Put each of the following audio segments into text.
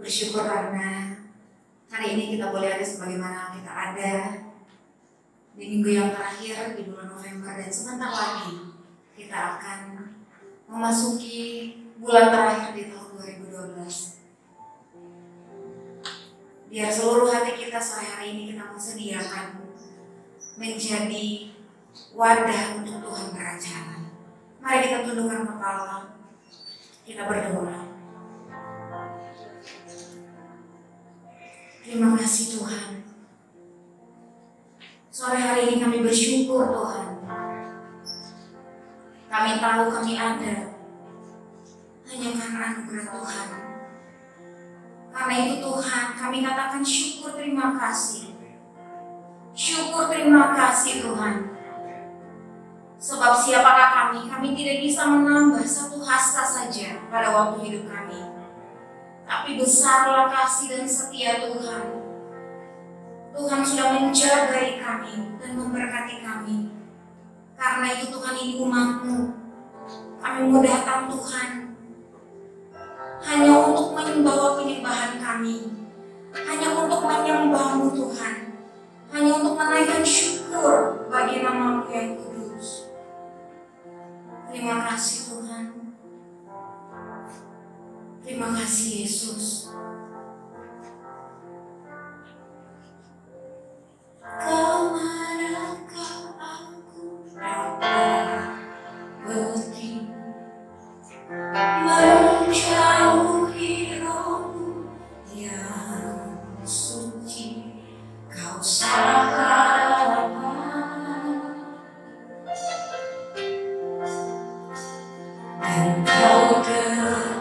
Bersyukur karena hari ini kita boleh ada sebagaimana kita ada di minggu yang terakhir di bulan November, dan sebentar lagi kita akan memasuki bulan terakhir di tahun 2012. Biar seluruh hati kita sore hari ini kita sediakan menjadi wadah untuk Tuhan beracara. Mari kita tundukkan kepala, kita berdoa. Terima kasih Tuhan. Sore hari ini kami bersyukur Tuhan. Kami tahu kami ada hanya karena anugerah Tuhan. Karena itu Tuhan, kami katakan syukur terima kasih. Syukur terima kasih Tuhan. Sebab siapakah kami? Kami tidak bisa menambah satu hasta saja pada waktu hidup kami. Tapi besarlah kasih dan setia Tuhan. Tuhan sudah menjagai kami dan memberkati kami. Karena itu Tuhan, ini umat-Mu. Kami mau datang Tuhan hanya untuk membawa penyembahan kami, hanya untuk menyembah-Mu Tuhan, hanya untuk menaikkan syukur bagi nama-Mu yang kudus. Terima kasih Tuhan. Terima kasih Yesus. Kemanakah aku dapat pergi, menjauhi Roh-Mu yang suci, Kau sahabat dan Kau dekat.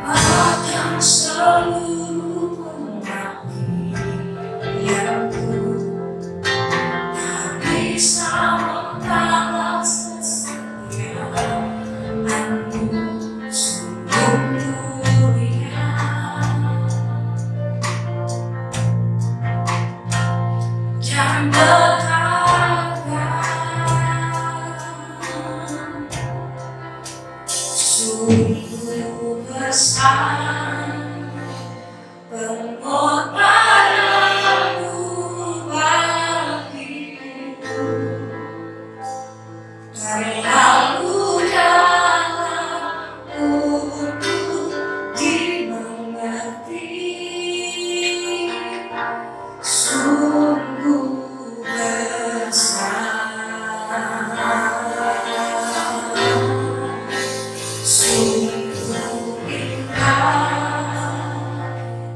Bahkan seluruh pengertianku tak bisa membalas kesetiaan-Mu, sungguh mulia. Dan berharga, sungguh besar pengorbanan-Mu bagiku. Terlalu dalam untuk dimengerti, sungguh besar, sungguh indah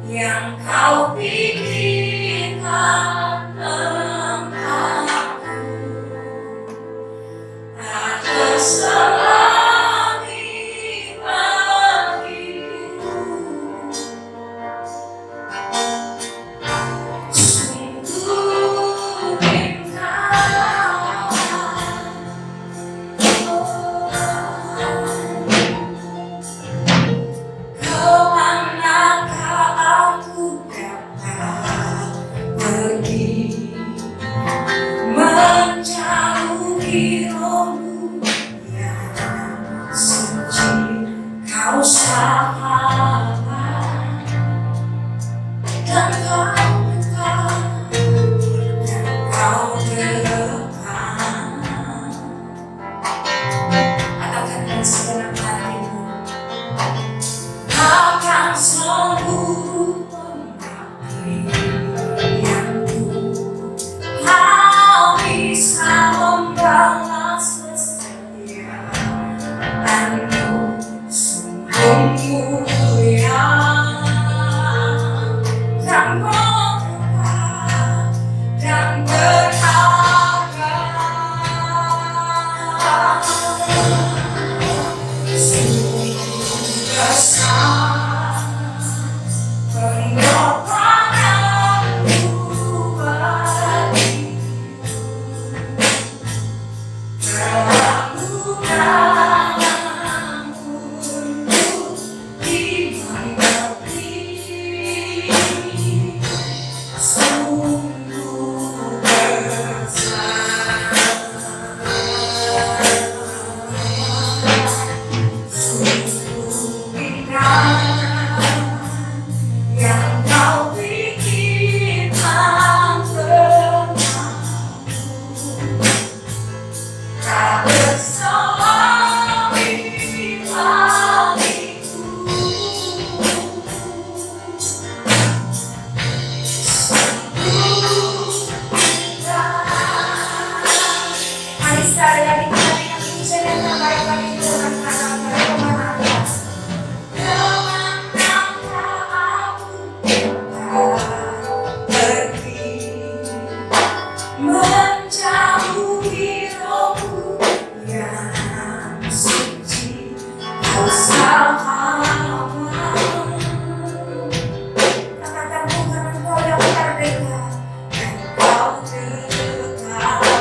yang Kau pikirkan tentangku. Ada selagi bagiku, sungguh indah. Kemanakah aku dapat pergi, menjauhi Roh-Mu yang suci, Kau sahabat dan Kau dekat, dan Kau dekat. Katakan dengan segenap hatimu, akan seluruh pengertianku, Kau bisa membalas kesetiaan-Mu, sungguh mulia. Dan berharga, dan berharga, sungguh besar pengorbanan-Mu bagiku. Terlalu dalam untuk dimengerti, sungguh besar. lagi hari yang bisa yang terbaik bagi Tuhan karena kemana-mana. Kemana aku pergi, menjauhi rohmu yang suci, bersamamu. Katakan Tuhan, Engkau yang merdeka, Engkau dekat.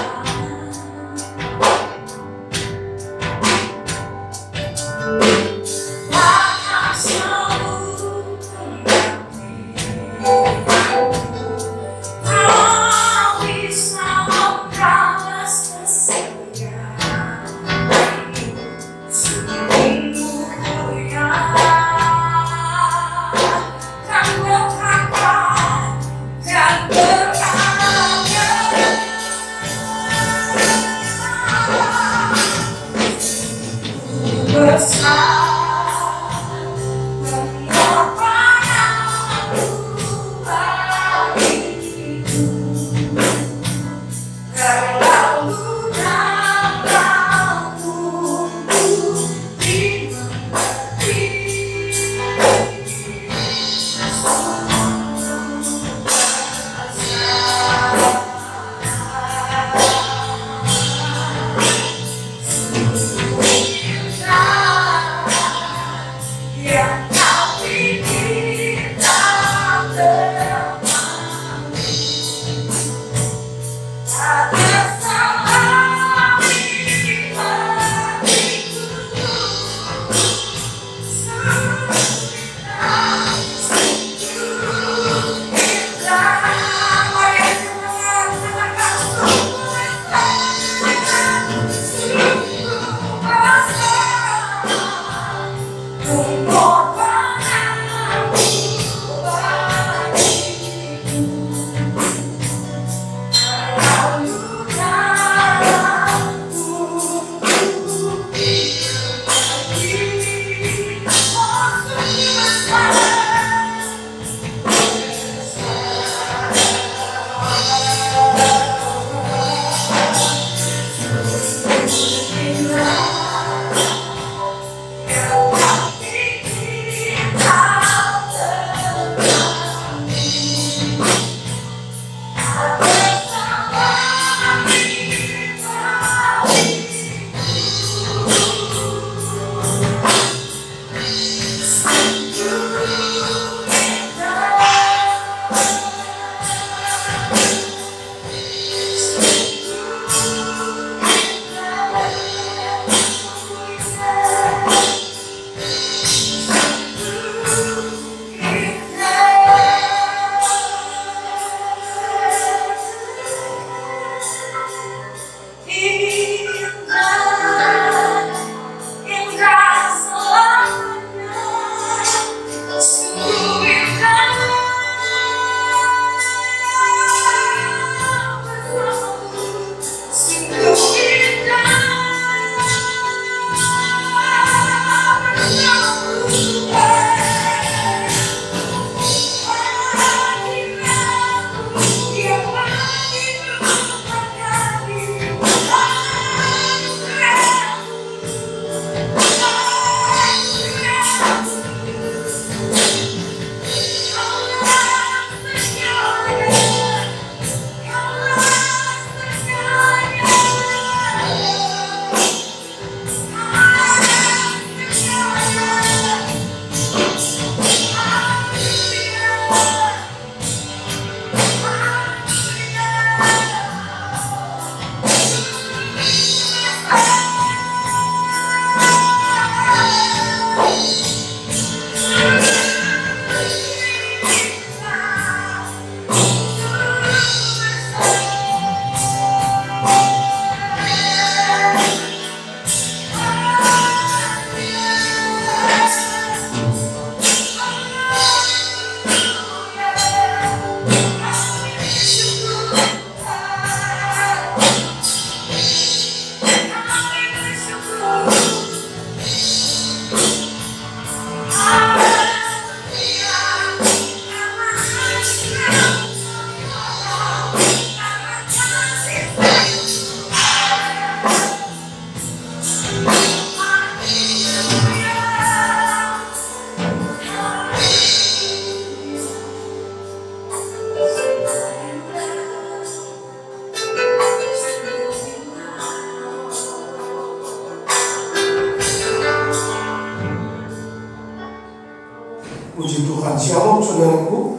Puji Tuhan. Shalom saudaraku.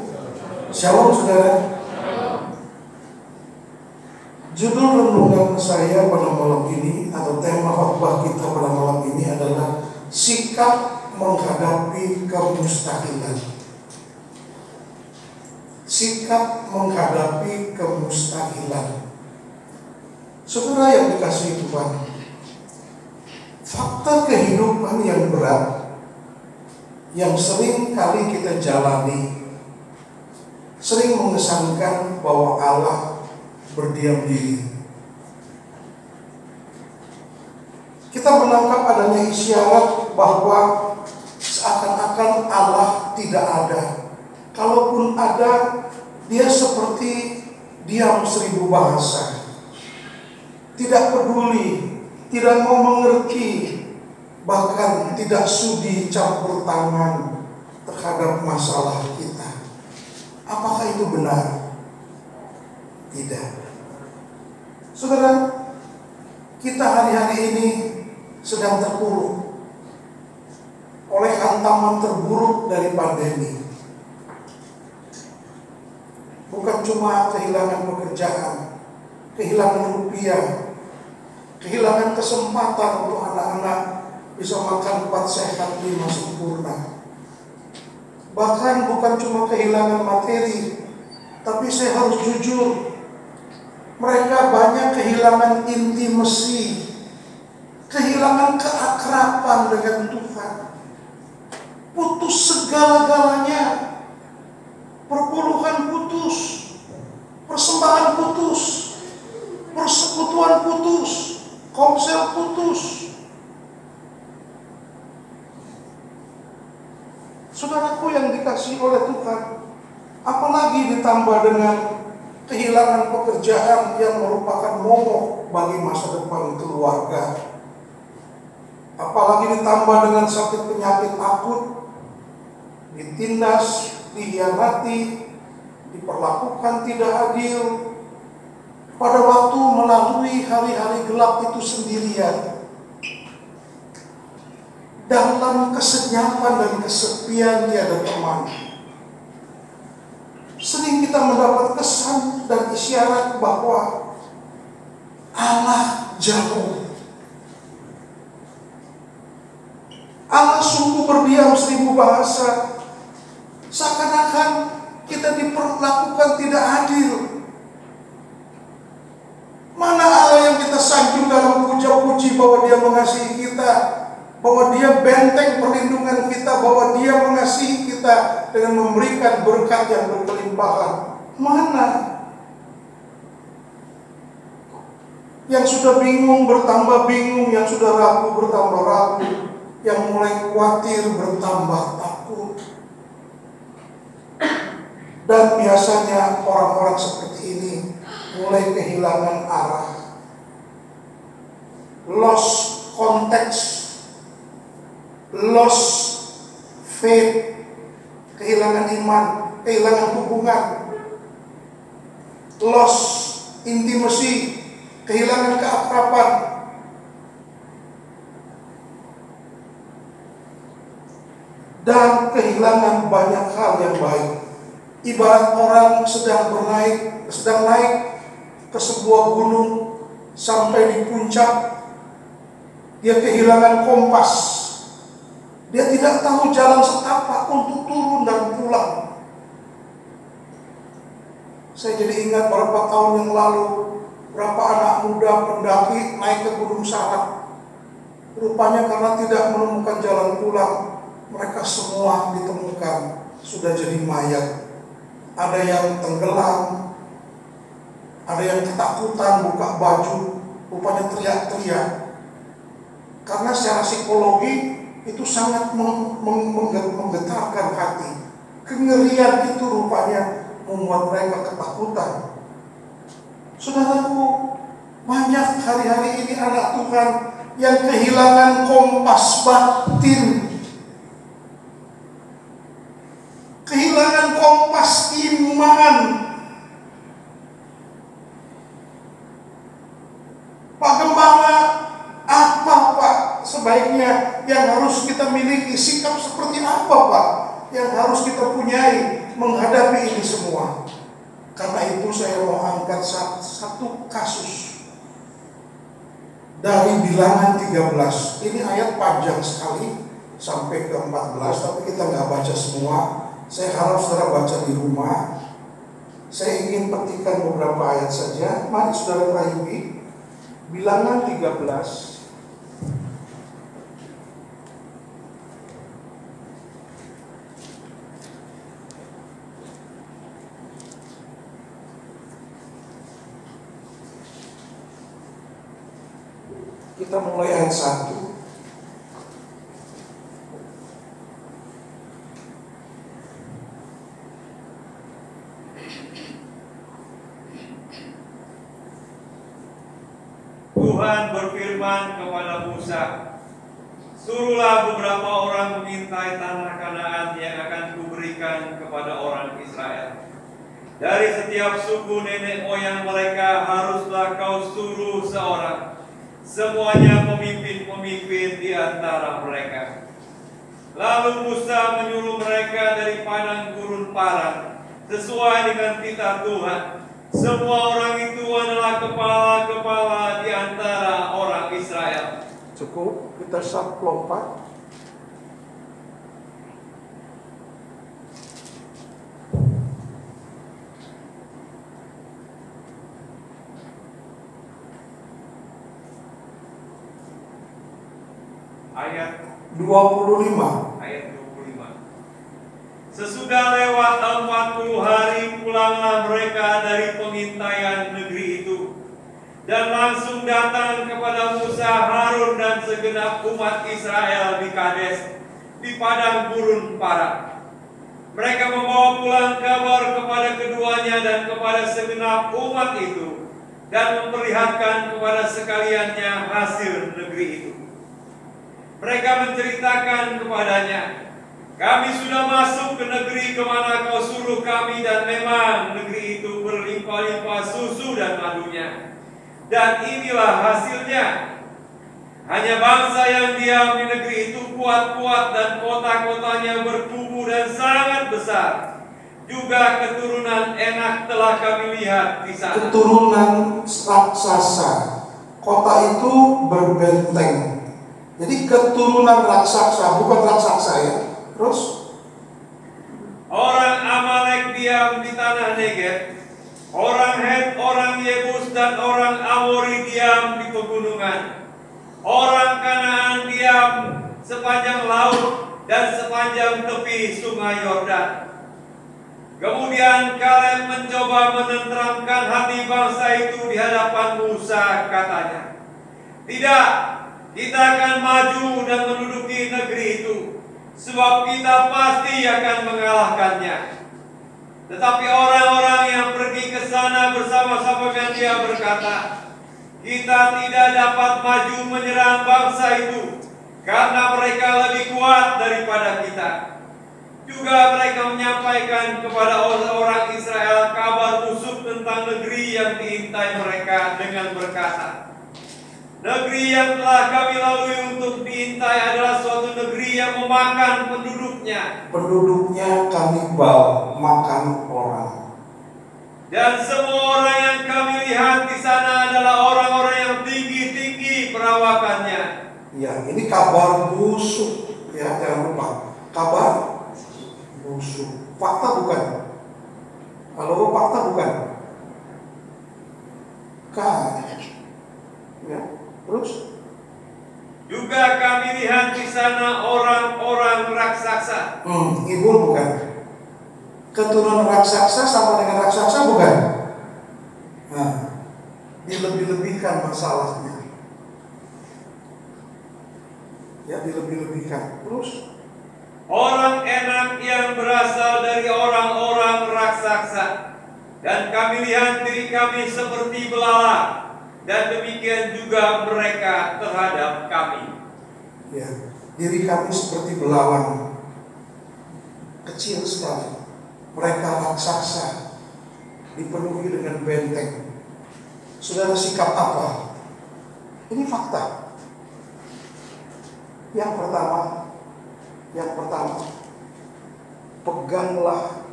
Shalom saudara. Judul renungan saya pada malam ini atau tema khotbah kita pada malam ini adalah sikap menghadapi kemustahilan. Sikap menghadapi kemustahilan. Saudara yang dikasihi Tuhan, fakta kehidupan yang berat yang sering kali kita jalani sering mengesankan bahwa Allah berdiam diri. Kita menangkap adanya isyarat bahwa seakan-akan Allah tidak ada. Kalaupun ada, dia seperti diam 1000 bahasa. Tidak peduli, tidak mau mengerti, bahkan tidak sudi campur tangan terhadap masalah kita. Apakah itu benar? Tidak. Saudara, kita hari-hari ini sedang terpuruk oleh hantaman terburuk dari pandemi. Bukan cuma kehilangan pekerjaan, kehilangan rupiah, kehilangan kesempatan untuk anak-anak bisa makan 4 sehat 5 sempurna. Bahkan bukan cuma kehilangan materi, tapi saya harus jujur, mereka banyak kehilangan intimasi, kehilangan keakraban dengan Tuhan. Putus segala-galanya, perpuluhan putus, persembahan putus, persekutuan putus, komsel putus. Saudaraku yang dikasihi oleh Tuhan, apalagi ditambah dengan kehilangan pekerjaan yang merupakan momok bagi masa depan keluarga, apalagi ditambah dengan sakit penyakit akut, ditindas, dihianati, diperlakukan tidak adil, pada waktu melalui hari-hari gelap itu sendirian, dalam kesenyapan dan kesepian tiada teman. Sering kita mendapat kesan dan isyarat bahwa Allah jauh. Allah sungguh berdiam 1000 bahasa. Seakan-akan kita diperlakukan tidak adil. Mana Allah yang kita sanjung dalam puja-puji bahwa dia mengasihi kita, bahwa dia benteng perlindungan kita, bahwa dia mengasihi kita dengan memberikan berkat yang berkelimpahan. Mana? Yang sudah bingung bertambah bingung, yang sudah ragu bertambah ragu, yang mulai khawatir bertambah takut. Dan biasanya orang-orang seperti ini mulai kehilangan arah, lost konteks, lost faith, kehilangan iman, kehilangan hubungan, lost intimacy, kehilangan keakraban. Dan kehilangan banyak hal yang baik. Ibarat orang sedang naik ke sebuah gunung, sampai di puncak, dia kehilangan kompas. Dia tidak tahu jalan setapak untuk turun dan pulang. Saya jadi ingat beberapa tahun yang lalu, berapa anak muda pendaki naik ke Gunung Salak. Rupanya karena tidak menemukan jalan pulang, mereka semua ditemukan sudah jadi mayat. Ada yang tenggelam, ada yang ketakutan buka baju, rupanya teriak-teriak. Karena secara psikologi itu sangat menggetarkan hati. Kengerian itu rupanya membuat mereka ketakutan. Saudaraku, banyak hari-hari ini anak Tuhan yang kehilangan kompas batin, kehilangan kompas iman. Pak Gembala, apa Pak sebaiknya yang harus kita miliki? Sikap seperti apa Pak yang harus kita punyai menghadapi ini semua. Karena itu saya mau angkat satu kasus dari Bilangan 13. Ini ayat panjang sekali sampai ke 14, tapi kita nggak baca semua. Saya harap saudara baca di rumah. Saya ingin petikan beberapa ayat saja. Mari saudara Rahyumi, Bilangan 13. Kita mulai ayat 1. Tuhan berfirman kepada Musa, "Suruhlah beberapa orang mengintai tanah Kanaan yang akan kuberikan kepada orang Israel. Dari setiap suku nenek moyang mereka haruslah kau suruh seorang, semuanya pemimpin-pemimpin di antara mereka." Lalu Musa menyuruh mereka dari padang gurun Paran, sesuai dengan titah Tuhan. Semua orang itu adalah kepala-kepala di antara orang Israel. Cukup, kita lompat. Ayat 25. Ayat 25. Sesudah lewat 40 hari pulanglah mereka dari pengintaian negeri itu, dan langsung datang kepada Musa, Harun dan segenap umat Israel di Kades, di padang gurun Paran. Mereka membawa pulang kabar kepada keduanya dan kepada segenap umat itu, dan memperlihatkan kepada sekaliannya hasil negeri itu. Mereka menceritakan kepadanya, "Kami sudah masuk ke negeri kemana kau suruh kami, dan memang negeri itu berlimpah-limpah susu dan madunya. Dan inilah hasilnya. Hanya bangsa yang diam di negeri itu kuat-kuat, dan kota-kotanya berkubu dan sangat besar. Juga keturunan Enak telah kami lihat di sana." Keturunan raksasa. Kota itu berbenteng. Jadi keturunan raksasa, bukan raksasa ya. Terus orang Amalek diam di tanah Negeb, orang Het, orang Yebus dan orang Amori diam di pegunungan. Orang Kanaan diam sepanjang laut dan sepanjang tepi sungai Yordan. Kemudian Kaleb mencoba menenteramkan hati bangsa itu di hadapan Musa, katanya, "Tidak, kita akan maju dan menduduki negeri itu, sebab kita pasti akan mengalahkannya." Tetapi orang-orang yang pergi ke sana bersama-sama dengan dia berkata, "Kita tidak dapat maju menyerang bangsa itu, karena mereka lebih kuat daripada kita." Juga mereka menyampaikan kepada orang Israel kabar busuk tentang negeri yang diintai mereka dengan berkata, "Negeri yang telah kami lalui untuk diintai adalah suatu negeri yang memakan penduduknya. penduduknya kanibal, makan orang. Dan semua orang yang kami lihat di sana adalah orang-orang yang tinggi-tinggi perawakannya." Ya, ini kabar busuk ya, jangan lupa. Kabar busuk. Fakta bukan? Halo, fakta bukan? Kan? Ya, terus? Juga kami lihat di sana orang-orang raksasa. Ibu bukan? Keturunan raksasa sama dengan raksasa bukan? Nah, dilebih-lebihkan masalahnya. Ya, dilebih-lebihkan. Terus? Orang Enak yang berasal dari orang-orang raksasa. Dan kami lihat diri kami seperti belalang, dan demikian juga mereka terhadap kami. Ya, diri kami seperti belalang, kecil sekali. Mereka raksasa, dipenuhi dengan benteng. Saudara, sikap apa? Ini fakta. Yang pertama, peganglah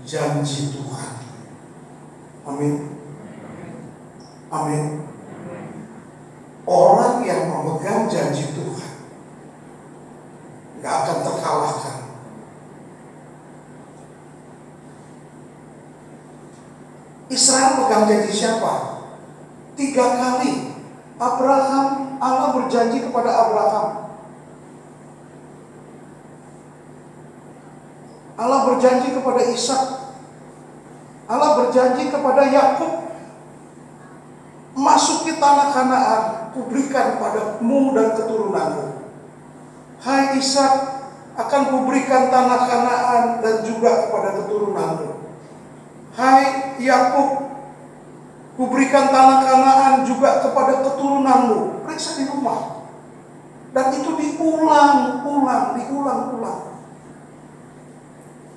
janji Tuhan. Amin. Amin. Orang yang memegang janji Tuhan gak akan terkalahkan. Israel pegang janji siapa? 3 kali Abraham, Allah berjanji kepada Abraham. Allah berjanji kepada Ishak. Allah berjanji kepada Yakub. Masuki tanah Kanaan, kuberikan padamu dan keturunanmu. Hai Ishak, akan kuberikan tanah Kanaan dan juga kepada keturunanmu. Hai Yakub, kuberikan tanah Kanaan juga kepada keturunanmu. Periksa di rumah. Dan itu diulang.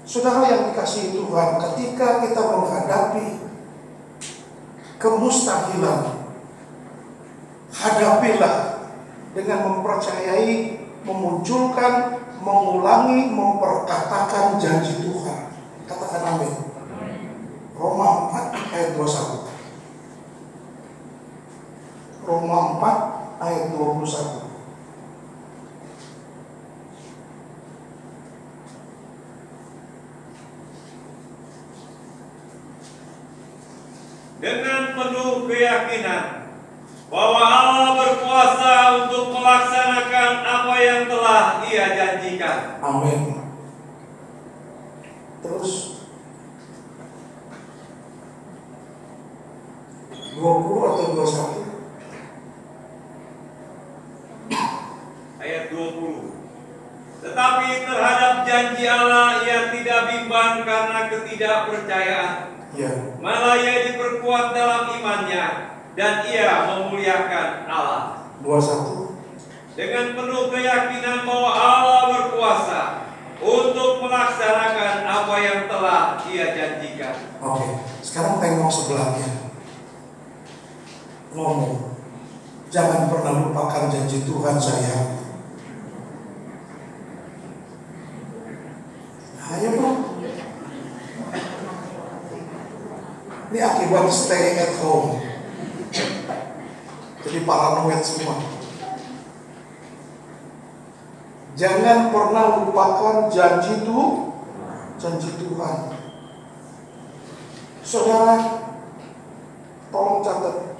Saudara yang dikasihi Tuhan, ketika kita menghadapi kemustahilan, hadapilah dengan mempercayai, memunculkan, mengulangi, memperkatakan janji Tuhan. Katakan amin. Roma 4 ayat 21. Roma 4 ayat 21. Dengan penuh keyakinan bahwa Allah berkuasa untuk melaksanakan apa yang telah Ia janjikan. Amin. Terus 20 atau 21? Ayat 20. Tetapi terhadap janji Allah Ia tidak bimbang karena ketidakpercayaan. Ya. Malah Ia diperkuat dalam imannya dan Ia memuliakan Allah. 21. Dengan penuh keyakinan bahwa Allah berkuasa untuk melaksanakan apa yang telah Ia janjikan. Oke, sekarang tengok sebelahnya. Ngomong, jangan pernah lupakan janji Tuhan sayang. Ayo bro. Ini akibat stay at home. Jadi paranoid semua. Jangan pernah lupakan janji Tuhan. Saudara, tolong catat.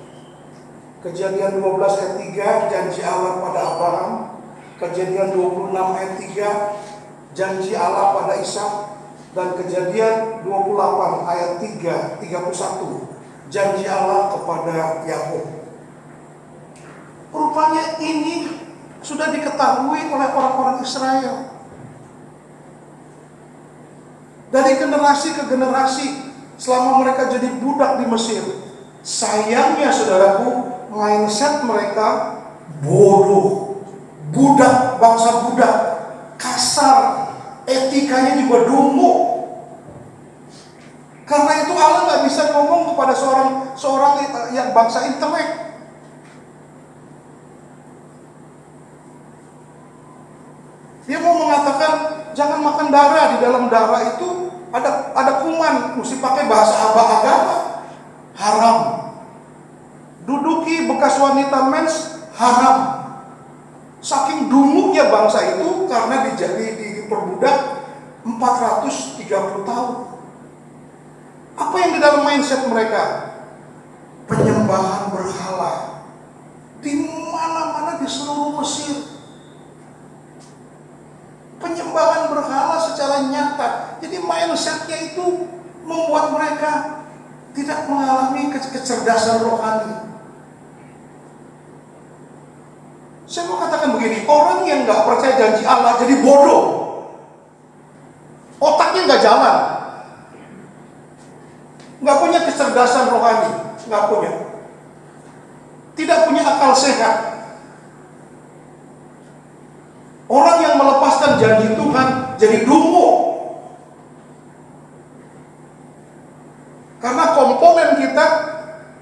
Kejadian 12 ayat 3, janji Allah pada Abraham. Kejadian 26 ayat 3, janji Allah pada Ishak. Dan Kejadian 28 ayat 31, janji Allah kepada Yakub. Rupanya ini sudah diketahui oleh orang-orang Israel. Dari generasi ke generasi selama mereka jadi budak di Mesir. Sayangnya saudaraku, mindset mereka bodoh, budak, bangsa budak, kasar, etikanya juga dungu. Karena itu Allah nggak bisa ngomong kepada seorang yang bangsa intelek. Dia mau mengatakan jangan makan darah, di dalam darah itu ada kuman, mesti pakai bahasa agama, haram. Duduki bekas wanita mens, haram. Saking dungunya bangsa itu karena diperbudak 430 tahun. Apa yang di dalam mindset mereka? Penyembahan berhala di mana-mana di seluruh Mesir. Penyembahan berhala secara nyata. Jadi mindsetnya itu membuat mereka tidak mengalami kecerdasan rohani. Saya mau katakan begini, orang yang nggak percaya janji Allah jadi bodoh. Otaknya nggak jalan. Nggak punya kecerdasan rohani, nggak punya. Tidak punya akal sehat. Orang yang melepaskan janji Tuhan jadi dungu. Karena komponen kita,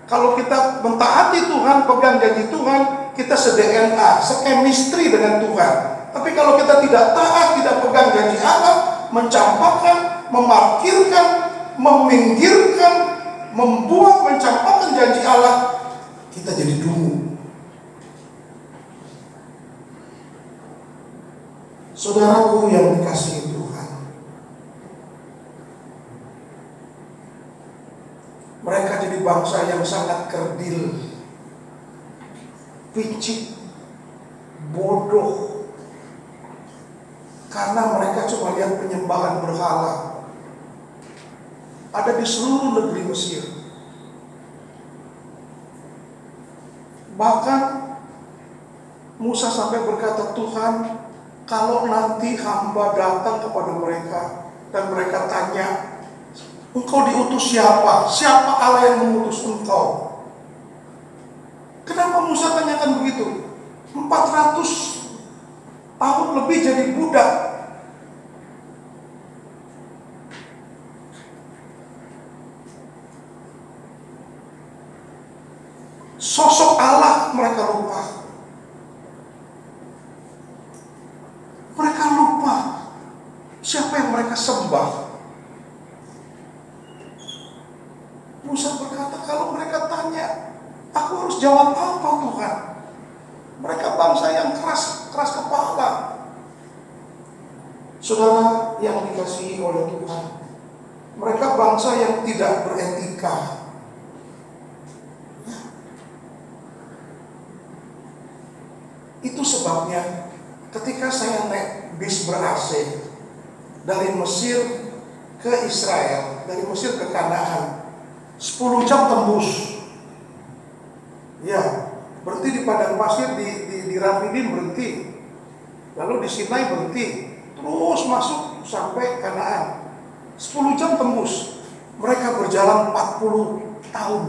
kalau kita mentaati Tuhan, pegang janji Tuhan, kita se-DNA, se-chemistry dengan Tuhan. Tapi kalau kita tidak taat, tidak pegang janji Allah, mencampakkan, memarkirkan, meminggirkan, membuat, mencampakkan janji Allah, kita jadi dungu. Saudaraku yang dikasihi Tuhan, mereka jadi bangsa yang sangat kerdil, picik, bodoh, karena mereka cuma lihat penyembahan berhala ada di seluruh negeri Mesir. Bahkan Musa sampai berkata, Tuhan, kalau nanti hamba datang kepada mereka dan mereka tanya, engkau diutus siapa? Siapa Allah yang mengutus engkau? Kenapa Musa tanyakan begitu? 400 tahun lebih jadi budak. Sosok Allah mereka lupa. Mereka lupa siapa yang mereka sembah. Musa berkata, kalau mereka tanya, aku harus jawab apa Tuhan? Mereka bangsa yang keras kepala. Saudara yang dikasihi oleh Tuhan, mereka bangsa yang tidak beretika. Itu sebabnya ketika saya naik bis ber-AC dari Mesir ke Israel, dari Mesir ke Kanaan, 10 jam tembus. Ya, berhenti di padang pasir, di Rafidim berhenti, lalu di Sinai berhenti, terus masuk sampai Kanaan. 10 jam tembus. Mereka berjalan 40 tahun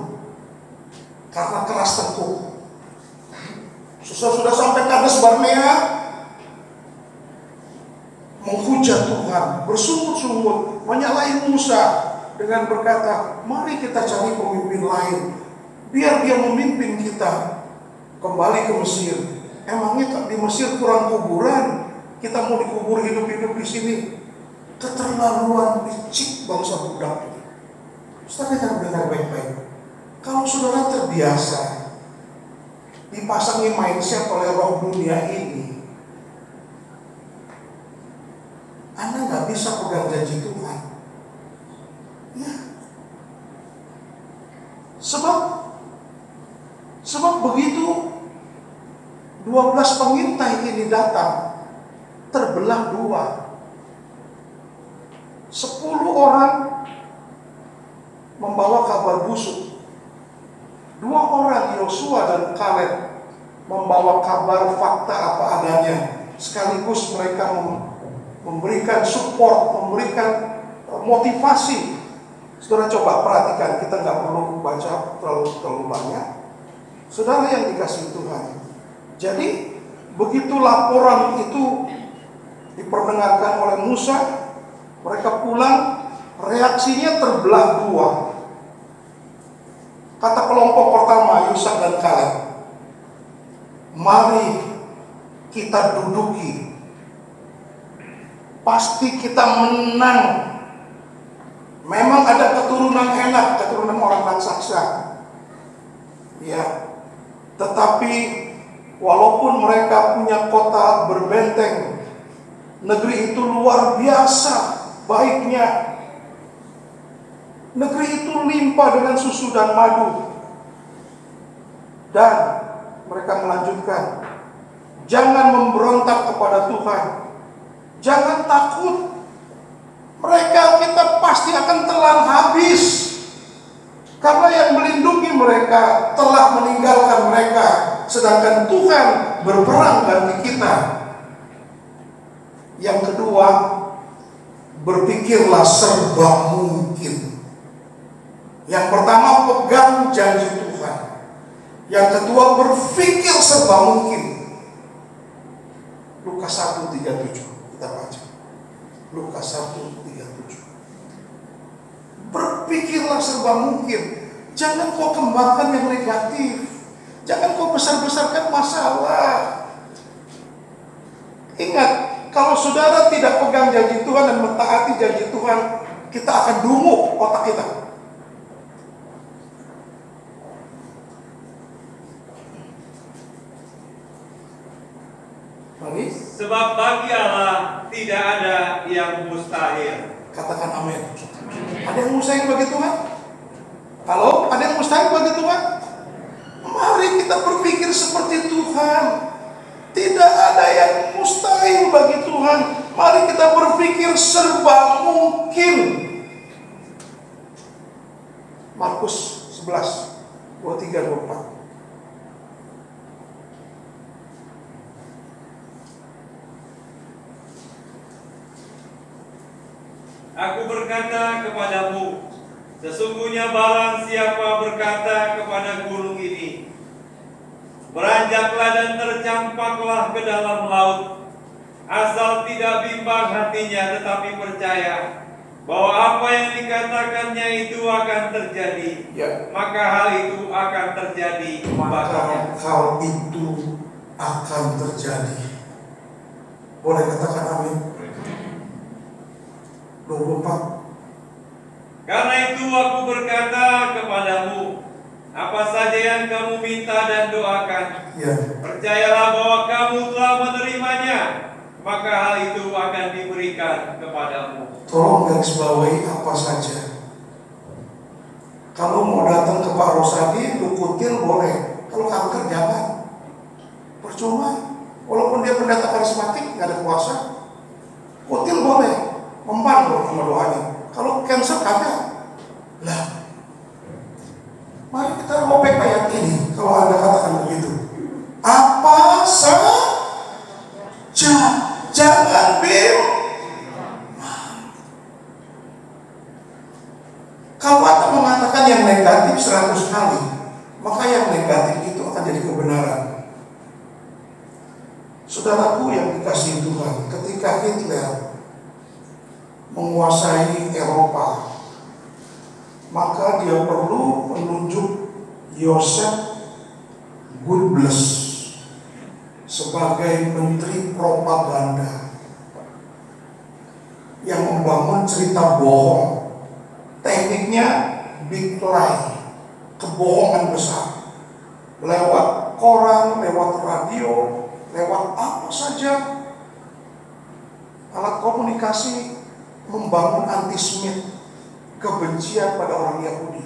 karena keras tengkuk. Sudah sampai Kades Barnea, menghujat Tuhan, bersungut-sungut, menyalahi Musa dengan berkata, mari kita cari pemimpin lain, biar dia memimpin kita kembali ke Mesir. Emangnya di Mesir kurang kuburan? Kita mau dikubur hidup-hidup di sini. Keterlaluan licik bangsa budak ini. Saudara jangan dengar baik-baik. Kalau saudara terbiasa dipasangi mindset oleh roh dunia ini, Anda nggak bisa pegang janji Tuhan. Ya. Sebab begitu 12 pengintai ini datang, terbelah dua. 10 orang membawa kabar busuk. 2 orang, Yosua dan Kaleb, membawa kabar fakta apa adanya. Sekaligus mereka memberikan support, memberikan motivasi. Saudara coba perhatikan, kita nggak perlu baca terlalu banyak. Saudara yang dikasihi Tuhan. Jadi begitu laporan itu diperdengarkan oleh Musa, mereka pulang, reaksinya terbelah dua. Kata kelompok pertama, Yusuf dan Kaleb, mari kita duduki, pasti kita menang. Memang ada keturunan enak, keturunan orang raksasa, ya. Tetapi walaupun mereka punya kota berbenteng, negeri itu luar biasa baiknya. Negeri itu limpah dengan susu dan madu. Dan mereka melanjutkan, jangan memberontak kepada Tuhan. Jangan takut. Kita pasti akan telan habis. Karena yang melindungi mereka telah meninggalkan mereka. Sedangkan Tuhan berperang ganti kita. Yang kedua, berpikirlah serba mungkin. Yang pertama, pegang janji Tuhan. Yang kedua, berpikir serba mungkin. Lukas 1:37 kita baca. Lukas 1:37. Berpikirlah serba mungkin. Jangan kau kembangkan yang negatif. Jangan kau membesar-besarkan masalah. Ingat, kalau saudara tidak pegang janji Tuhan dan mentaati janji Tuhan, kita akan dungu otak kita. Mari. Sebab bagi Allah tidak ada yang mustahil. Katakan amin. Ada yang mustahil bagi Tuhan? Kalau ada yang mustahil bagi Tuhan, mari kita berpikir seperti Tuhan. Tidak ada yang mustahil bagi Tuhan. Mari kita berpikir serba mungkin. Markus 11, 23, 24. Aku berkata kepadamu, sesungguhnya barang siapa berkata kepada gunung ini, beranjaklah dan tercampaklah ke dalam laut, asal tidak bimbang hatinya tetapi percaya bahwa apa yang dikatakannya itu akan terjadi, maka hal itu akan terjadi baginya. Hal itu akan terjadi. Boleh katakan amin. 24. Karena itu aku berkata kepadamu, apa saja yang kamu minta dan doakan, percayalah bahwa kamu telah menerimanya, maka hal itu akan diberikan kepadamu. Tolong garis bawahi apa saja. Kalau mau datang ke Pak Rosadi, lu kutil boleh. Kalau kanker jangan. Percuma. Walaupun dia pendeta karismatik, nggak ada kuasa. Kutil boleh. Mempan loh sama doanya. Kalau cancer kagak. Lah, mari kita ngopek ayat ini. Kalau Anda katakan begitu, apa saja, jangan kalau Anda mengatakan yang negatif 100 kali, maka yang negatif itu akan jadi kebenaran. Saudaraku yang dikasihi Tuhan, ketika Hitler menguasai Eropa, maka dia perlu menunjuk Joseph Goebbels sebagai menteri propaganda yang membangun cerita bohong. Tekniknya big lie, kebohongan besar, lewat koran, lewat radio, lewat apa saja alat komunikasi, membangun antisemit, kebencian pada orang Yahudi.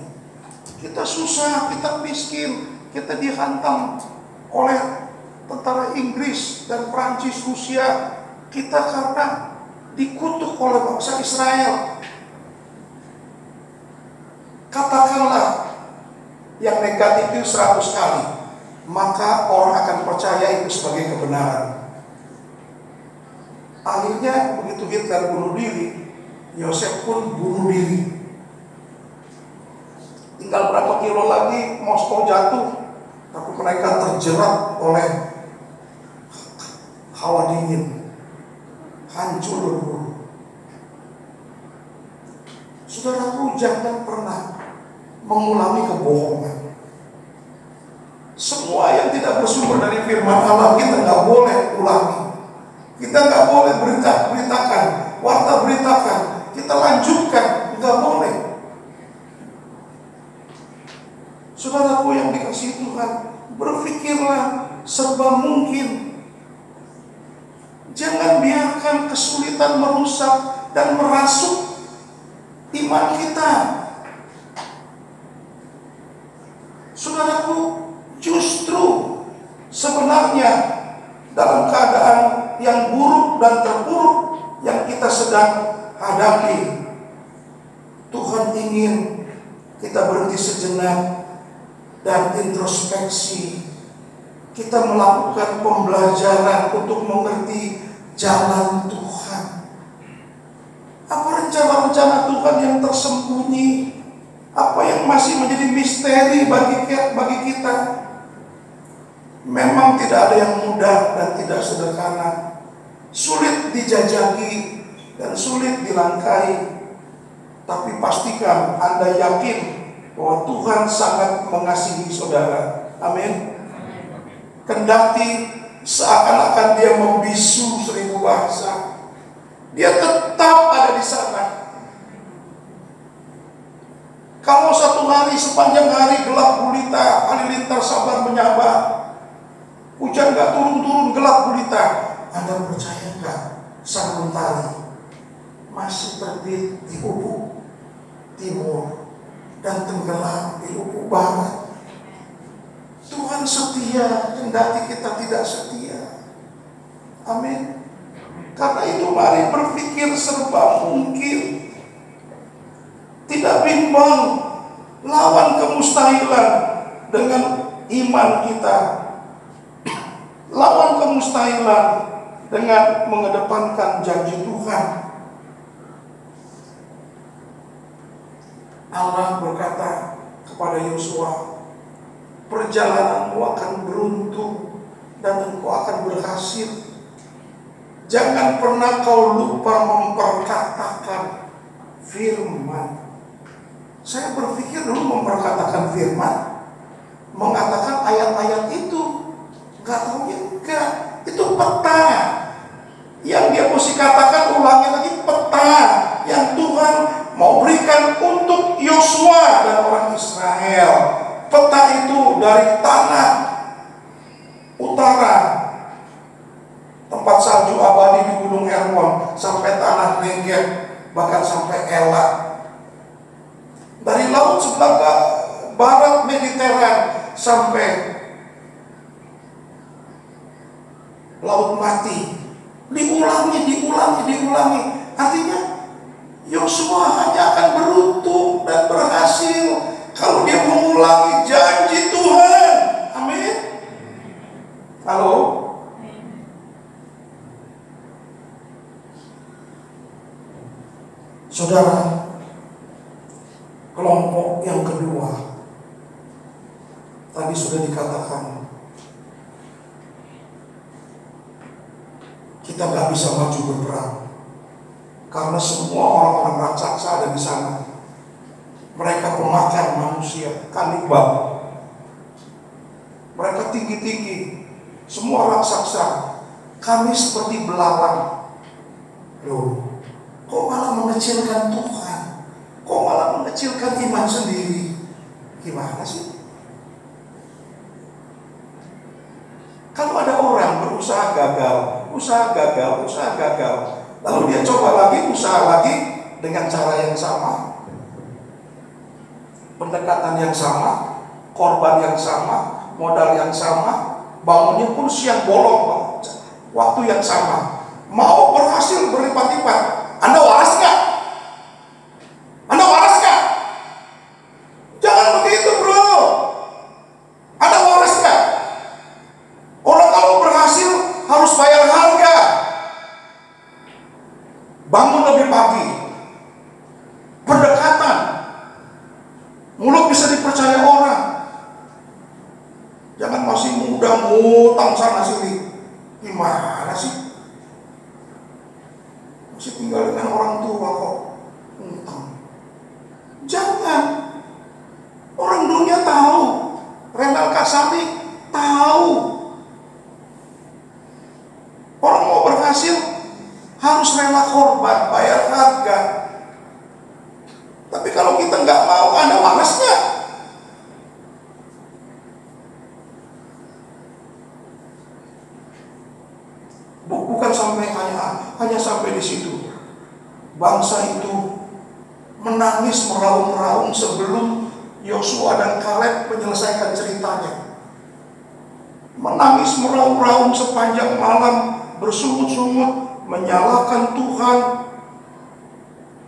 Kita susah, kita miskin, kita dihantam oleh tentara Inggris dan Prancis, Rusia. Kita karena dikutuk oleh bangsa Israel. Katakanlah yang negatif itu 100 kali, maka orang akan percaya itu sebagai kebenaran. Akhirnya begitu Hitler bunuh diri, Yosef pun bunuh diri. Tinggal berapa kilo lagi Moskow jatuh, tapi mereka terjerat oleh hawa dingin, hancur lebur. Saudaraku, jangan pernah mengulangi kebohongan. Semua yang tidak bersumber dari firman Allah kita nggak boleh ulangi. Kita nggak boleh beritakan, warta beritakan. Kita lanjutkan, nggak boleh. Saudaraku yang dikasihi Tuhan, berpikirlah serba mungkin. Jangan biarkan kesulitan merusak dan merasuk iman kita. Saudaraku, justru sebenarnya dalam keadaan yang buruk dan terpuruk yang kita sedang hadapi, Tuhan ingin kita berhenti sejenak dan introspeksi. Kita melakukan pembelajaran untuk mengerti jalan Tuhan. Apa rencana-rencana Tuhan yang tersembunyi? Apa yang masih menjadi misteri bagi kita? Memang tidak ada yang mudah dan tidak sederhana, sulit dijajaki dan sulit dilangkahi. Tapi pastikan Anda yakin bahwa Tuhan sangat mengasihi saudara. Amin. Kendati seakan-akan dia membisu 1000 bahasa, dia tetap ada di sana. Kalau satu hari sepanjang hari gelap gulita, halilintar sabar menyambar, hujan gak turun-turun gelap gulita, Anda percaya gak sang mentari masih terbit di ufuk timur dan tenggelam di ufuk barat? Tuhan setia kendati kita tidak setia. Amin. Karena itu mari berpikir serba mungkin. Tidak bimbang lawan kemustahilan dengan iman kita. Lawan kemustahilan dengan mengedepankan janji Tuhan. Allah berkata kepada Yosua, perjalananmu akan beruntung dan engkau akan berhasil. Jangan pernah kau lupa memperkatakan firman. Saya berpikir dulu memperkatakan firman, mengatakan ayat-ayat itu, gak taunya enggak. Itu peta yang dia mesti katakan, ulangi lagi, peta yang Tuhan mau berikan untuk Yosua dan orang Israel. Peta itu dari tanah utara, tempat salju abadi di Gunung Hermon, sampai tanah Negev, bahkan sampai Elat. Dari laut sebelah barat Mediteran sampai Laut Mati. Diulangi. Artinya Yosua hanya akan beruntung dan berhasil kalau dia mengulangi janji Tuhan. Amin. Halo. Saudara, kelompok yang kedua tadi sudah dikatakan, kita gak bisa maju berperang karena semua orang-orang raksasa ada di sana. Mereka pemakan manusia, kanibal. Mereka tinggi-tinggi, semua raksasa. Kami seperti belalang. Loh, kok malah mengecilkan Tuhan? Kok malah mengecilkan iman sendiri? Gimana sih? Kalau ada orang berusaha gagal, lalu dia coba lagi, usaha lagi dengan cara yang sama, pendekatan yang sama, korban yang sama, modal yang sama, bangunnya pun siang bolong, waktu yang sama, mau berhasil berlipat-lipat. Anda waras nggak? Jangan begitu, bro. Anda waras nggak? Orang kalau berhasil harus bayar harga. Bangun lebih pagi. Pendekatan. Mulut bisa dipercaya orang. Jangan masih muda ngutang sana sini. Gimana sih? Masih tinggal dengan orang tua kok ngutang. Jangan. Orang dunia tahu. Renal Kasami tahu. Orang mau berhasil harus rela korban, bayar harga. Tapi kalau kita nggak mau, Anda malas nggak? Bukan sampai hanya sampai di situ. Bangsa itu menangis meraung-raung sebelum Yosua dan Kaleb menyelesaikan ceritanya. Menangis meraung-raung sepanjang malam, bersungut-sungut, menyalahkan Tuhan,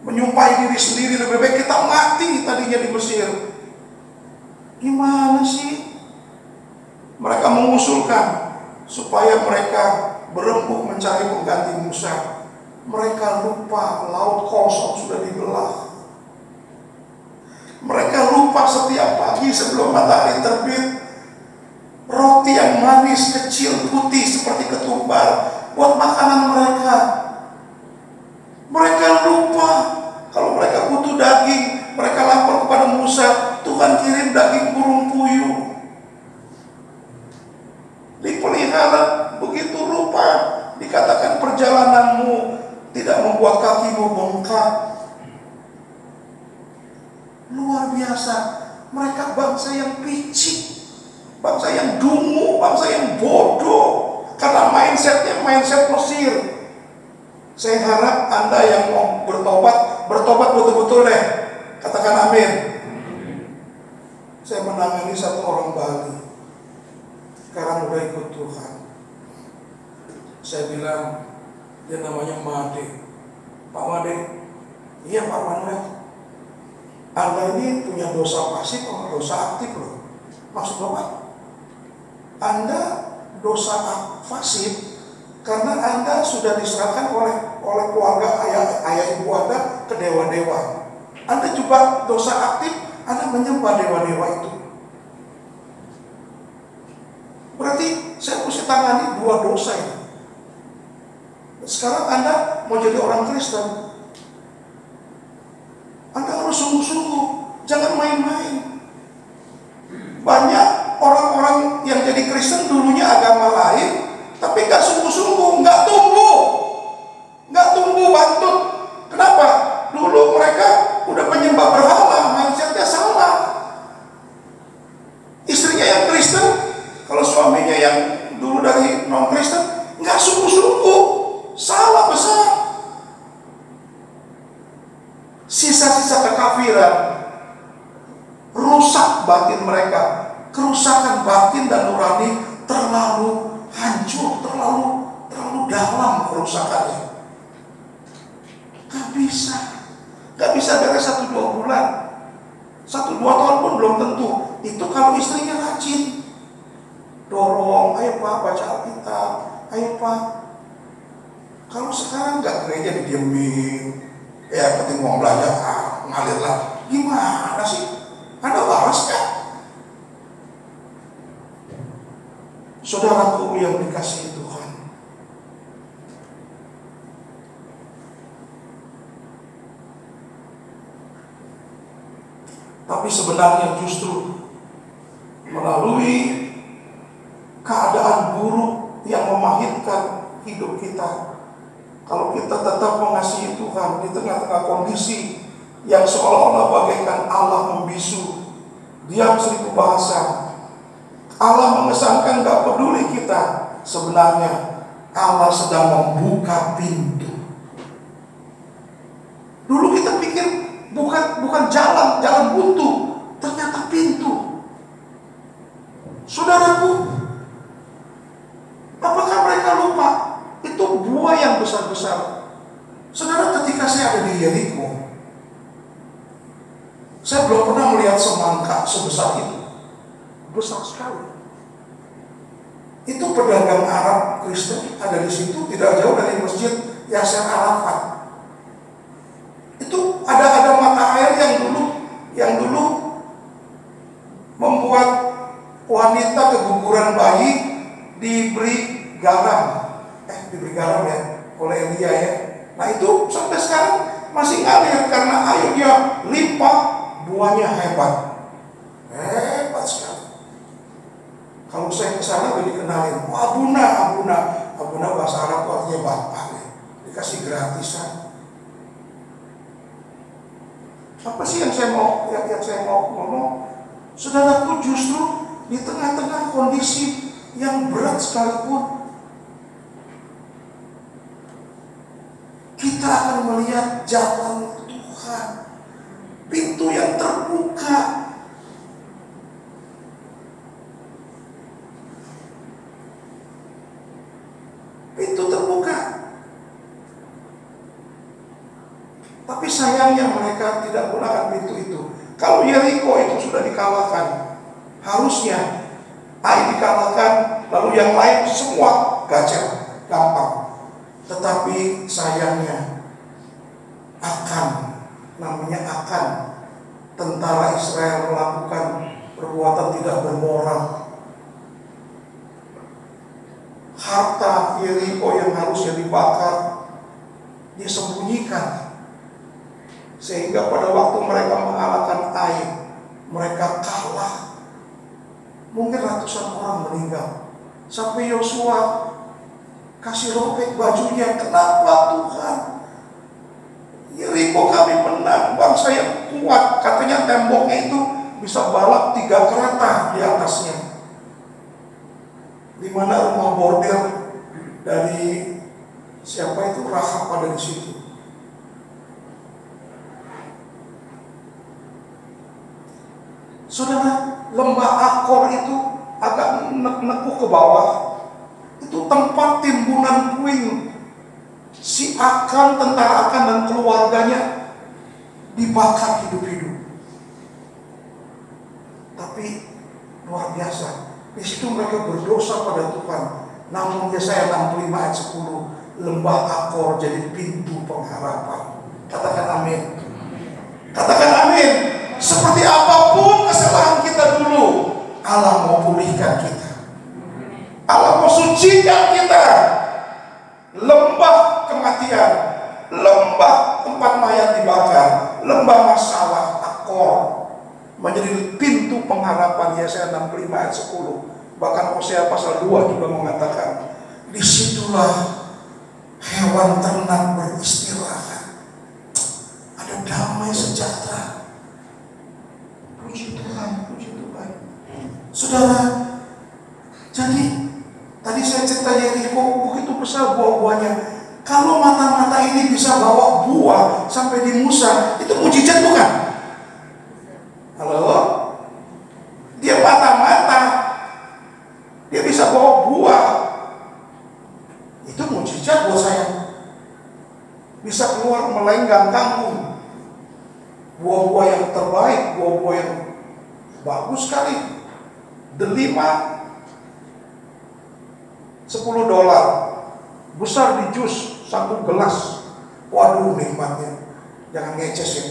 menyumpahi diri sendiri, lebih baik kita mati tadinya di Mesir. Gimana sih? Mereka mengusulkan supaya mereka berembuk mencari pengganti Musa. Mereka lupa laut kosong sudah dibelah. Mereka lupa setiap pagi sebelum matahari terbit, roti yang manis, kecil, putih seperti ketumbar buat makanan mereka. Mereka lupa kalau mereka butuh daging. Mereka lapor kepada Musa, Tuhan kirim daging burung puyuh. 5 perjalananmu tidak membuat kakimu bengkak. Luar biasa. Mereka bangsa yang picik, bangsa yang dungu, bangsa yang bodoh. Karena mindsetnya mindset Mesir. Saya harap Anda yang mau bertobat betul-betul deh. Katakan amin. Saya menangani satu orang Bali. Sekarang udah ikut Tuhan. Saya bilang, dia namanya Made. Pak Made, iya Pak Manuel. Anda ini punya dosa pasif atau dosa aktif loh. Maksud Bapak? Anda dosa pasif karena Anda sudah diserahkan oleh keluarga ayah ibu Anda ke dewa-dewa. Anda juga dosa aktif, Anda menyembah dewa-dewa itu. Berarti saya mesti tangani dua dosa ini. Sekarang Anda mau jadi orang Kristen, Anda harus sungguh-sungguh, jangan main-main. Banyak orang-orang yang jadi Kristen dulunya agama lain, tapi nggak sungguh-sungguh, nggak tumbuh bantut. Kenapa? Dulu mereka udah menyembah berhala, mindsetnya salah. Istrinya yang Kristen, kalau suaminya yang dulu dari non-Kristen, nggak sungguh-sungguh, salah besar. Sisa-sisa kekafiran rusak batin mereka. Kerusakan batin dan nurani terlalu hancur, terlalu dalam kerusakannya. Gak bisa beres 1-2 bulan, 1-2 tahun pun belum tentu. Itu kalau istrinya rajin dorong, ayo Pak baca Alkitab, ayo Pak. Kalau sekarang nggak gereja didiemin, ya penting mau belajar, ngalir lah. Gimana sih? Ada waras kan? Saudaraku yang dikasihi Tuhan, tapi sebenarnya justru melalui keadaan buruk yang memahitkan hidup kita, kalau kita tetap mengasihi Tuhan di tengah-tengah kondisi yang seolah-olah bagaikan Allah membisu, diam 1000 bahasa, Allah mengesankan gak peduli kita, sebenarnya Allah sedang membuka pintu. Dulu kita pikir bukan jalan buntu, ternyata pintu. Saudaraku, apakah mereka lupa? Itu buah yang besar-besar. Saudara, ketika saya ada di Yeriko, saya belum pernah melihat semangka sebesar itu. Besar sekali. Itu pedagang Arab Kristen ada di situ, tidak jauh dari Masjid Yasser Arafat. Itu ada mata air yang dulu membuat wanita keguguran bayi diberi garam ya oleh Elia ya. Nah itu sampai sekarang masih ngalir karena airnya limpah, buahnya hebat sekali. Kalau saya kesana gue dikenalin, Abuna bahasa Arab artinya bapak ya. Dikasih gratisan. Apa sih yang saya mau ngomong? Saudaraku, justru di tengah-tengah kondisi yang berat sekalipun, kita akan melihat jalan Tuhan, pintu yang terbuka. Pintu terbuka. Tapi sayangnya mereka tidak gunakan pintu itu. Kalau Yeriko itu sudah dikalahkan, harusnya Ai dikalahkan, lalu yang lain semua gacor, gampang. Tetapi sayangnya tentara Israel melakukan perbuatan tidak bermoral. Harta Yeriko yang harusnya dibakar, dia sembunyikan. Sehingga pada waktu mereka mengalahkan Ai, mereka kalah. Mungkin ratusan orang meninggal. Sampai Yosua kasih robek bajunya. Kenapa Tuhan? Yeriko kami menang, bangsa yang kuat. Katanya temboknya itu bisa balap 3 kereta di atasnya. Di mana rumah bordir dari siapa itu, Rahab ada di situ. Saudara, lembah Akor itu agak nekuk ke bawah. Itu tempat timbunan puing. Si Akan, tentara Akan dan keluarganya dibakar hidup-hidup. Tapi luar biasa, di situ mereka berdosa pada Tuhan. Namun Yesaya 65 ayat 10, lembah Akor jadi pintu pengharapan. Katakan amin. Katakan amin. Seperti apapun kesalahan kita dulu, Allah mau pulihkan kita. Allah mau sucikan kita. Lembah kematian, lembah tempat mayat dibakar, lembah masalah Akor menjadi pintu pengharapan. Yesaya 65 ayat 10. Bahkan Hosea pasal 2 juga mengatakan, disitulah hewan ternak beristirahat, ada damai sejahtera. Puji Tuhan, puji Tuhan. Saudara, jadi tadi saya cerita Yeriko, begitu besar buah-buahnya. Kalau mata-mata ini bisa bawa buah sampai di Musa, itu mujizat bukan? Halo? Dia mata-mata, dia bisa bawa buah. Itu mujizat buat saya. Bisa keluar melenggang kangkung. Buah-buah yang terbaik, buah-buah yang bagus sekali. Delima $10, besar di jus 1 gelas. Waduh, nikmatnya. Jangan ngeces ya.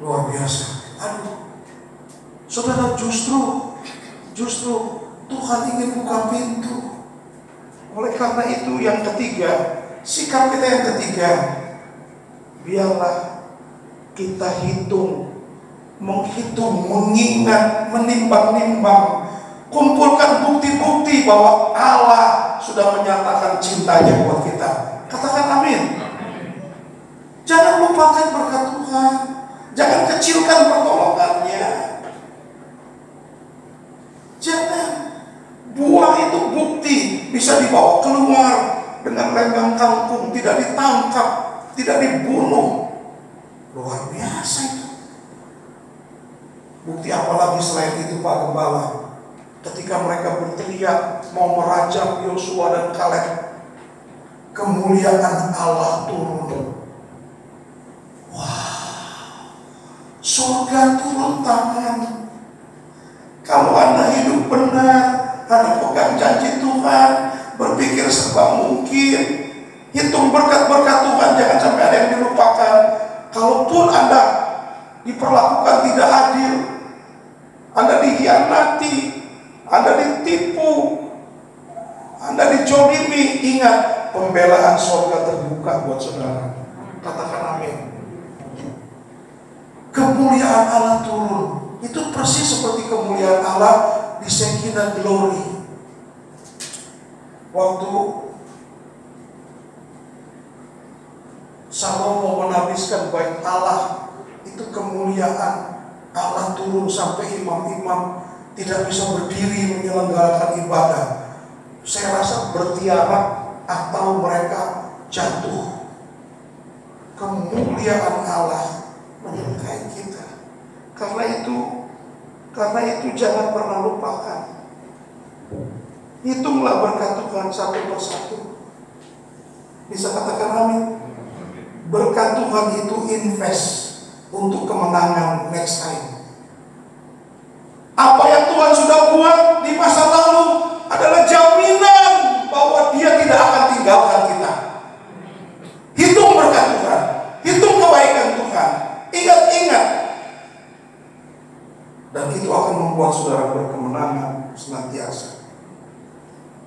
Luar biasa. Aduh, saudara, justru Tuhan ingin buka pintu. Oleh karena itu yang ketiga, sikap kita yang ketiga, biarlah kita menghitung, mengingat, menimbang-nimbang, kumpulkan bukti-bukti bahwa Allah sudah menyatakan cintanya buat kita. Katakan amin. Jangan lupakan berkat Tuhan, jangan kecilkan pertolongannya. Jangan. Buah itu bukti bisa dibawa keluar dengan lenggang kangkung, tidak ditangkap, tidak dibunuh. Luar biasa itu. Bukti apalagi selain itu, Pak Gembala? Ketika mereka berteriak mau merajam Yosua dan Kaleb, kemuliaan Allah turun. Wah, surga turun tangan. Kalau Anda hidup benar, Anda pegang janji Tuhan, berpikir serba mungkin, hitung berkat-berkat Tuhan, jangan sampai ada yang dilupakan. Kalaupun Anda diperlakukan tidak adil, Anda dikhianati, Anda ditipu, Anda dijolimi, ingat, pembelaan surga terbuka buat saudara. Katakan amin. Kemuliaan Allah turun. Itu persis seperti kemuliaan Allah di Shekinah Glory. Waktu Salomo menabiskan bait Allah, itu kemuliaan Allah turun sampai imam-imam tidak bisa berdiri menyelenggarakan ibadah. Saya rasa bertiarap atau mereka jatuh. Kemuliaan Allah menyertai kita. Karena itu jangan pernah lupakan. Hitunglah berkat Tuhan satu persatu. Bisa katakan amin. Berkat Tuhan itu invest untuk kemenangan next time. Apa yang Tuhan sudah buat di masa lalu adalah jaminan bahwa Dia tidak akan tinggalkan kita. Hitung berkat Tuhan, hitung kebaikan Tuhan. Ingat-ingat. Dan itu akan membuat saudara berkemenangan senantiasa.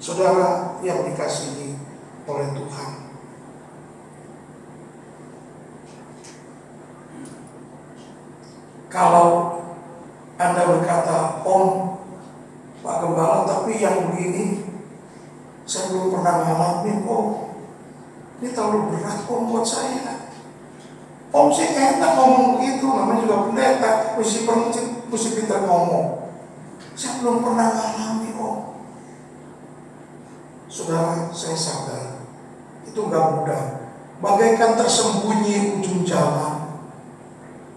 Saudara yang dikasihi oleh Tuhan, kalau Anda berkata, Om, Pak Gembala, tapi yang begini Saya belum pernah ngalamin, Om. Ini terlalu berat, Om, buat saya. Om sih enak ngomong begitu, namanya juga pendeta, mesti pintar ngomong. Saya belum pernah ngalami, Om. Saudara, saya sadar itu gak mudah. Bagaikan tersembunyi ujung jalan.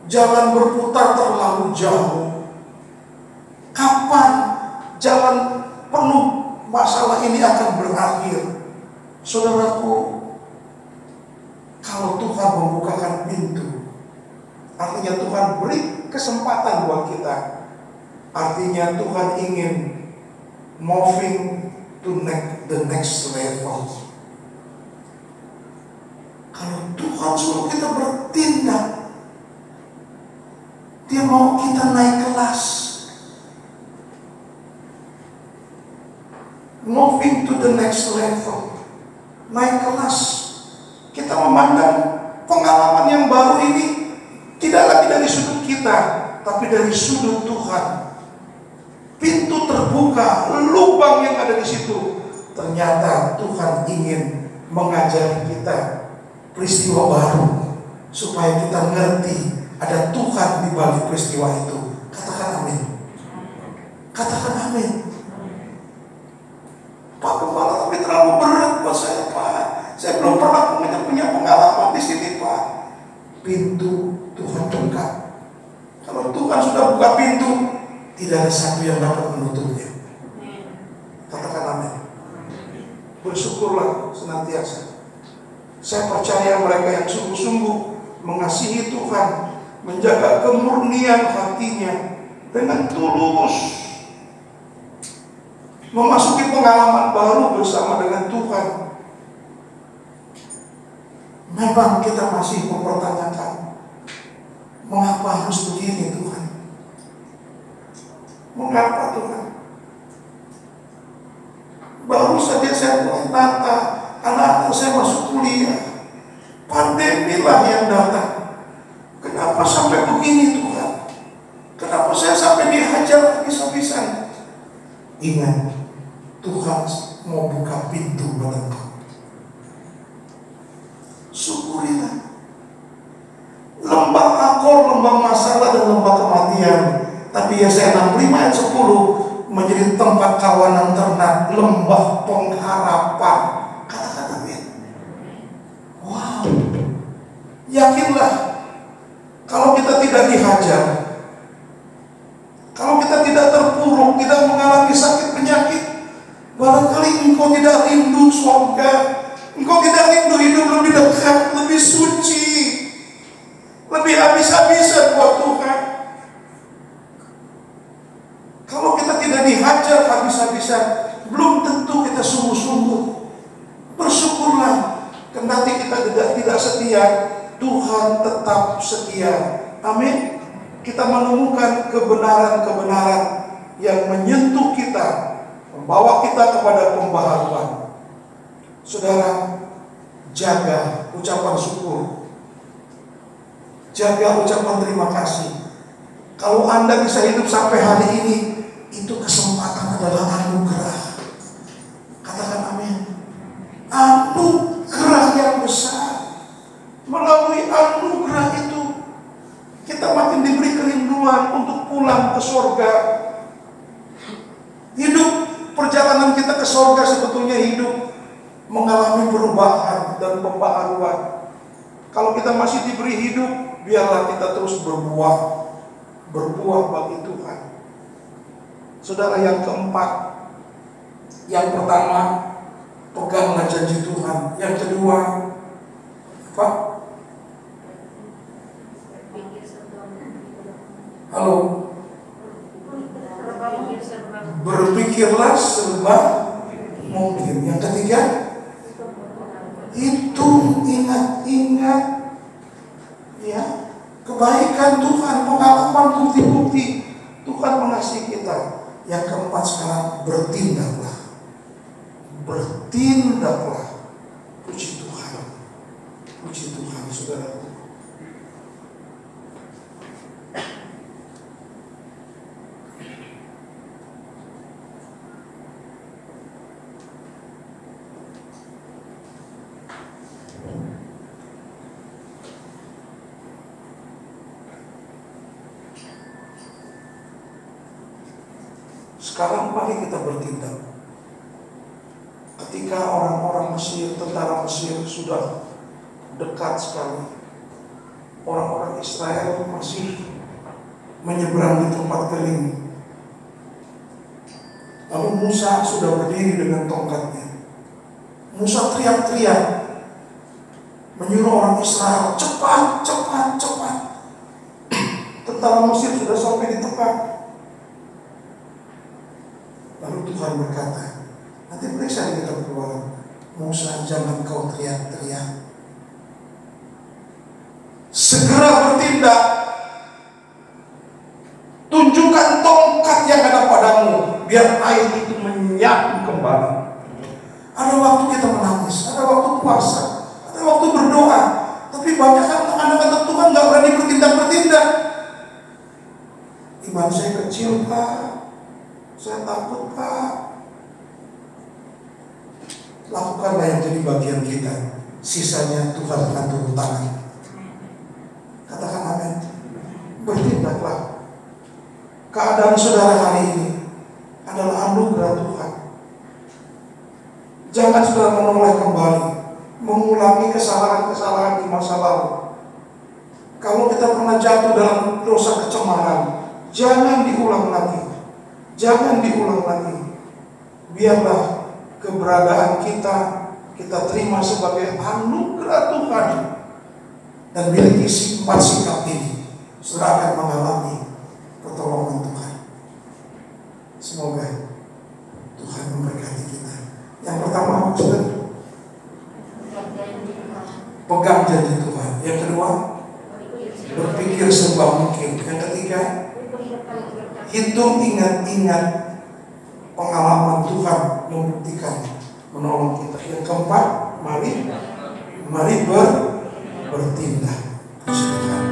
Jalan berputar terlalu jauh. Kapan jalan penuh masalah ini akan berakhir? Saudaraku, kalau Tuhan membukakan pintu, artinya Tuhan beri kesempatan buat kita. Artinya Tuhan ingin moving to the next level. Kalau Tuhan suruh kita bertindak, Dia mau kita naik kelas. Moving to the next level. Naik kelas. Kita memandang pengalaman yang baru ini tidak lagi dari sudut kita, tapi dari sudut Tuhan. Pintu terbuka, lubang yang ada di situ. Ternyata Tuhan ingin mengajari kita peristiwa baru, supaya kita ngerti ada Tuhan di balik peristiwa itu. Katakan amin. Katakan amin. Pak Gembala, tapi terlalu berat buat saya, Pak. Saya belum pernah punya pengalaman di sini, Pak. Pintu Tuhan buka. Kalau Tuhan sudah buka pintu, tidak ada satu yang dapat menutupnya. Katakan amin. Bersyukurlah senantiasa. Saya percaya mereka yang sungguh-sungguh mengasihi Tuhan, menjaga kemurnian hatinya dengan tulus, memasuki pengalaman baru bersama dengan Tuhan. Memang kita masih mempertanyakan, mengapa harus begini Tuhan? Mengapa Tuhan? Baru saja saya mulai nata, anak-anak saya masuk kuliah, pandemi lah yang datang. Kenapa sampai begini Tuhan? Kenapa saya sampai dihajar habis-habisan? Ingat, Tuhan mau buka pintu buat engkau. Syukurilah. Lembah akor, lembah masalah dan lembah kematian. Tapi Yesaya 65 ayat 10 menjadi tempat kawanan ternak, lembah pengharapan. Katakan amin. Wow. Yakinlah, kalau kita tidak dihajar, kalau kita tidak terpuruk, tidak mengalami sakit penyakit, barangkali engkau tidak rindu surga, engkau tidak rindu hidup lebih dekat, lebih suci, lebih habis-habisan buat Tuhan. Kalau kita tidak dihajar habis-habisan, belum tentu kita sungguh-sungguh. Bersyukurlah, kendati kita tidak setia, Tuhan tetap setia. Amin. Kita menemukan kebenaran-kebenaran yang menyentuh kita, membawa kita kepada pembaharuan. Saudara, jaga ucapan syukur, jaga ucapan terima kasih. Kalau Anda bisa hidup sampai hari ini, itu kesempatan adalah anugerah. Katakan amin. Anugerah yang besar. Melalui anugerah itu, kita makin diberi kerinduan untuk pulang ke surga. Hidup, perjalanan kita ke surga sebetulnya hidup mengalami perubahan dan pembaharuan. Kalau kita masih diberi hidup, biarlah kita terus berbuah bagi Tuhan. Saudara, yang keempat, yang pertama, peganglah janji Tuhan. Yang kedua, apa? Halo? Berpikirlah serba mungkin. Yang ketiga, itu ingat-ingat ya kebaikan Tuhan, pengalaman bukti-bukti Tuhan mengasihi kita. Yang keempat sekarang, bertindaklah. Bertindaklah. Puji Tuhan. Puji Tuhan, saudara. Sekarang mari kita bertindak. Ketika orang-orang Mesir, tentara Mesir sudah dekat sekali, orang-orang Israel masih menyeberang di tempat kering. Lalu Musa sudah berdiri dengan tongkatnya. Musa teriak-teriak menyuruh orang Israel, cepat, cepat, cepat. Tentara Mesir sudah sampai di tempat. Lalu Tuhan berkata, nanti periksa di kitab Keluaran, Musa, jangan kau teriak-teriak. Segera bertindak. Tunjukkan tongkat yang ada padamu, biar air itu menyapu kembali. Ada waktu kita menangis, ada waktu puasa, ada waktu berdoa. Tapi banyak anak-anak Tuhan gak berani bertindak. Iman saya kecil, Pak. Saya takut, Pak. Lakukanlah yang jadi bagian kita. Sisanya Tuhan akan turun tangan. Katakan amin. Bertindaklah. Keadaan saudara hari ini adalah anugerah Tuhan. Jangan saudara menoleh kembali, mengulangi kesalahan-kesalahan di masa lalu. Kalau kita pernah jatuh dalam dosa kecemaran, jangan diulang lagi. Jangan diulang lagi. Biarlah keberadaan kita terima sebagai anugerah Tuhan. Dan miliki 4 sikap ini, saudara akan mengalami pertolongan Tuhan. Semoga Tuhan memberkati kita. Yang pertama, saudara, pegang janji Tuhan. Yang kedua, berpikir serba mungkin. Yang ketiga, hitung, ingat-ingat pengalaman Tuhan membuktikan menolong kita. Yang keempat, mari bertindak. Puji Tuhan.